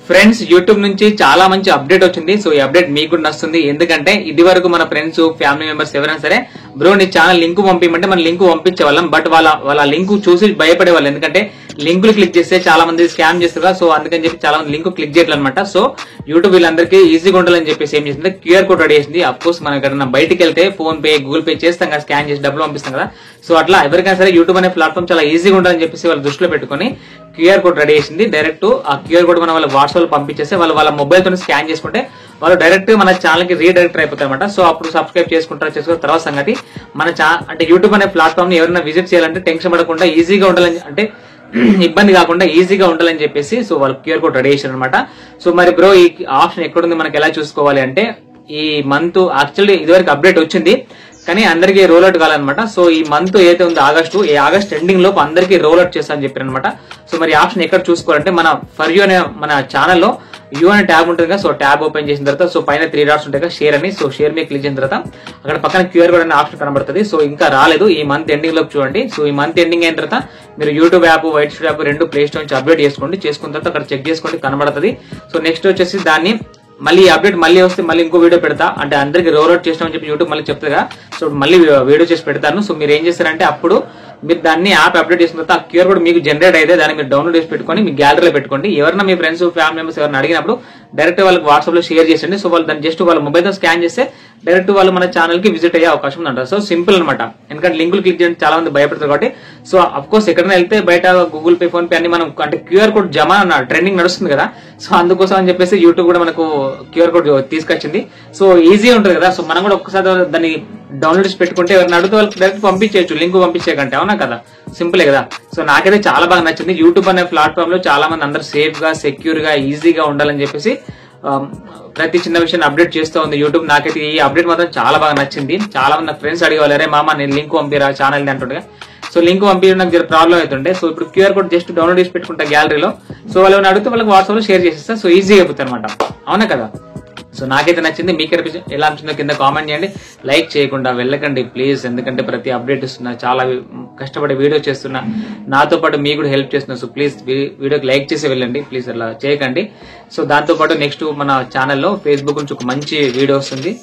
Friends YouTube నుంచి చాలా మంచి అప్డేట్ వచ్చింది. సో ఈ అప్డేట్ మీకు కూడా నచ్చుతుంది. ఎందుకంటే ఇది వరకు మన ఫ్రెండ్స్ ఫ్యామిలీ మెంబర్స్ ఎవరైనా సరే బ్రో నీ ఛానల్ లింక్ పంపించమంటే మన లింక్ పంపించేవాళ్ళం. బట్ వాళ్ళ లింక్ చూసి భయపడేవాళ్ళు. ఎందుకంటే లింకులు క్లిక్ చేస్తే చాలా మంది స్కామ్ చేస్తారు. సో అందుకని చెప్పి చాలా మంది లింక్ క్లిక్ చేయట్లేదు అనమాట. సో యూట్యూబ్ వీళ్ళందరికీ ఈజీగా ఉండాలని చెప్పేసి ఏం చేసింది, క్యూఆర్ కోడ్ రెడీ చేసింది. అఫ్ కోర్స్ మనం ఎక్కడైనా బయటికి వెళ్తే ఫోన్ పే గూగుల్ పే చేస్తాం కదా, స్కాన్ చేసి డబ్బులు పంపిస్తాం కదా. సో అట్లా ఎవరికైనా సరే యూట్యూబ్ అనే ప్లాట్ఫామ్ చాలా ఈజీగా ఉండాలని చెప్పేసి వాళ్ళు దృష్టిలో పెట్టుకుని క్యూఆర్ కోడ్ రెడీ చేసింది. డైరెక్ట్ ఆ క్యూఆర్ కోడ్ మనం వాళ్ళ వాట్సాప్ లో పంపించేస్తే వాళ్ళ మొబైల్ తో స్కాన్ చేసుకుంటే వాళ్ళు డైరెక్ట్ మన ఛానల్ కి రీడైరెక్ట్ అయిపోతారు అనమాట. సో అప్పుడు సబ్స్క్రైబ్ చేసుకున్న తర్వాత సంగతి మన అంటే యూట్యూబ్ అనే ప్లాట్ఫామ్ ని ఎవరైనా విజిట్ చేయాలంటే టెన్షన్ పడకుండా ఈజీగా ఉండాలని, అంటే ఇబ్బంది కాకుండా ఈజీగా ఉండాలని చెప్పేసి సో వాళ్ళు క్యూఆర్ కోడ్ రెడీ చేశారు అనమాట. సో మరి బ్రో ఈ ఆప్షన్ ఎక్కడుంది, మనకి ఎలా చూసుకోవాలి అంటే ఈ మంత్ యాక్చువల్లీ ఇదివరకు అప్డేట్ వచ్చింది కానీ అందరికీ రోల్ అవుట్ కావాలన్నమాట. సో ఈ మంత్ ఏదైతే ఉందో ఆగస్ట్ ఎండింగ్ లోపు అందరికీ రోల్ అవుట్ చేస్తా అని చెప్పారు అనమాట. సో మరి ఆప్షన్ ఎక్కడ చూసుకోవాలంటే మన ఫర్ యూ అనే మన ఛానల్లో యూ అనే ట్యాబ్ ఉంటుంది కదా. సో ట్యాబ్ ఓపెన్ చేసిన తర్వాత సో పైన 3 డాట్స్ ఉంటాయి కదా, షేర్ అని. సో షేర్ మీద క్లిక్ చేసిన తర్వాత అక్కడ పక్కన క్యూఆర్ కోడ్ అనే ఆప్షన్ కనబడుతుంది. సో ఇంకా రాలేదు, ఈ మంత్ ఎండింగ్ లోపు చూడండి. సో ఈ మంత్ ఎండింగ్ అయిన తర్వాత మీరు YouTube app, white studio app రెండు ప్లే స్టోర్ నుంచి అప్డేట్ చేసుకున్న తర్వాత అక్కడ చెక్ చేసుకోండి, కనబడుతుంది. సో నెక్స్ట్ వచ్చేసి దాన్ని మళ్ళీ అప్డేట్ మళ్ళీ వస్తే మళ్ళీ ఇంకో వీడియో పెడతా, అంటే అందరికి రోల్ అవుట్ చేసినామని చెప్పి యూట్యూబ్ మళ్ళీ చెప్తారా. సో మళ్ళీ వీడియో చేసి పెడతాను. సో మీరు ఏం చేస్తారంటే అప్పుడు మీరు దాన్ని యాప్ అప్డేట్ చేసిన తర్వాత ఆ క్యూఆర్ కోడ్ మీకు జనరేట్ అయితే దాన్ని మీరు డౌన్లోడ్ చేసి పెట్టుకొని మీ గ్యాలరీలో పెట్టుకోండి. ఎవరైనా మీ ఫ్రెండ్స్ ఫ్యామిలీ మెంబర్స్ ఎవరైనా అడిగినప్పుడు డైరెక్ట్ వాళ్ళకి వాట్సాప్ లో షేర్ చేసండి. సో వాళ్ళు దాన్ని జస్ట్ వాళ్ళ మొబైల్ తో స్కాన్ చేస్తే డైరెక్ట్ వాళ్ళు మన ఛానల్ కి విజిట్ అయ్యే అవకాశం ఉందంటారు. సో సింపుల్ అనమాట. ఎందుకంటే లింకులు క్లిక్ చేయడానికి చాలా మంది భయపడతారు కాబట్టి. సో అఫ్ కోర్స్ ఎక్కడైనా వెళ్తే బయట గూగుల్ పే, ఫోన్ పే అన్ని మనం అంటే క్యూఆర్ కోడ్ జమ ట్రెండింగ్ నడుస్తుంది కదా. సో అందుకోసం అని చెప్పేసి యూట్యూబ్ కూడా మనకు క్యూఆర్ కోడ్ తీసుకొచ్చింది. సో ఈజీ ఉంటుంది కదా. సో మనం కూడా ఒక్కసారి దాన్ని డౌన్లోడ్ చేసి పెట్టుకుంటే ఎవరైనా అడిగితే వాళ్ళకి డైరెక్ట్ పంపించేయచ్చు, లింక్ పంపించేయకంటే. అవునా కదా, సింపులే కదా. సో నాకైతే చాలా బాగా నచ్చింది. యూట్యూబ్ అనే ప్లాట్ఫామ్ లో చాలా మంది అందరూ సేఫ్ గా, సెక్యూర్ గా, ఈజీగా ఉండాలని చెప్పేసి ప్రతి చిన్న విషయాన్ని అప్డేట్ చేస్తూ ఉంది యూట్యూబ్. నాకైతే ఈ అప్డేట్ మాత్రం చాలా బాగా నచ్చింది. చాలా మంది నా ఫ్రెండ్స్ అడిగేవాళ్ళు, అరే మామ నేను లింక్ పంపిరా ఛానల్ అంటుండగా. సో లింక్ పంపించడం నాకు జర ప్రాబ్లం అవుతుండే. సో ఇప్పుడు క్యూఆర్ కోడ్ జస్ట్ డౌన్లోడ్ చేసి పెట్టుకుంటా గ్యాలరీలో. సో వాళ్ళు అడిగితే వాళ్ళకి వాట్సాప్ లో షేర్ చేసేస్తా. సో ఈజీగా అయిపోతుంది అనమాట. అవునా కదా. సో నాకైతే నచ్చింది. మీకు ఎలా అనిపించిందో కింద కామెంట్ చేయండి. లైక్ చేయకుండా వెళ్ళకండి ప్లీజ్, ఎందుకంటే ప్రతి అప్డేట్ ఇస్తున్నా, చాలా కష్టపడి వీడియో చేస్తున్నా, నాతో పాటు మీకు కూడా హెల్ప్ చేస్తున్నా. సో ప్లీజ్ వీడియోకి లైక్ చేసి వెళ్ళండి ప్లీజ్, అలా చేయకండి. సో దాంతో పాటు నెక్స్ట్ మన ఛానల్లో ఫేస్బుక్ నుంచి ఒక మంచి వీడియో వస్తుంది,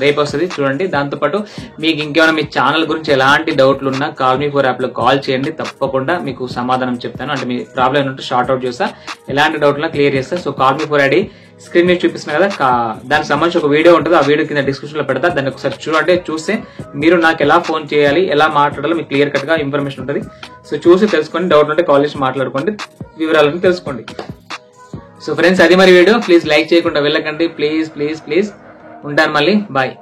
రేపు వస్తుంది చూడండి. దాంతోపాటు మీకు ఇంకేమైనా మీ ఛానల్ గురించి ఎలాంటి డౌట్లు ఉన్నా కాల్మీ4 యాప్ లో కాల్ చేయండి, తప్పకుండా మీకు సమాధానం చెప్తాను. అంటే మీ ప్రాబ్లం ఏంటంటే షార్ట్ అవుట్ చేస్తా, ఎలాంటి డౌట్ ఉన్నా క్లియర్ చేస్తా. సో కాల్మీ4 ఐడి స్క్రీన్ మీద చూపిస్తున్నా కదా, దానికి సంబంధించి ఒక వీడియో ఉంటుంది. ఆ వీడియో కింద డిస్క్రిప్షన్ లో పెడతా, దాన్ని ఒకసారి చూడండి. చూస్తే మీరు నాకు ఎలా ఫోన్ చేయాలి, ఎలా మాట్లాడాలో మీకు క్లియర్ కట్ గా ఇన్ఫర్మేషన్ ఉంటుంది. సో చూసి తెలుసుకోండి, డౌట్ ఉంటే కాల్ చేసి మాట్లాడుకోండి, వివరాలను తెలుసుకోండి. సో ఫ్రెండ్స్ అది మరి వీడియో. ప్లీజ్ లైక్ చేయకుండా వెళ్ళకండి ప్లీజ్ ప్లీజ్ ప్లీజ్. ఉంటాను మళ్ళీ, బాయ్.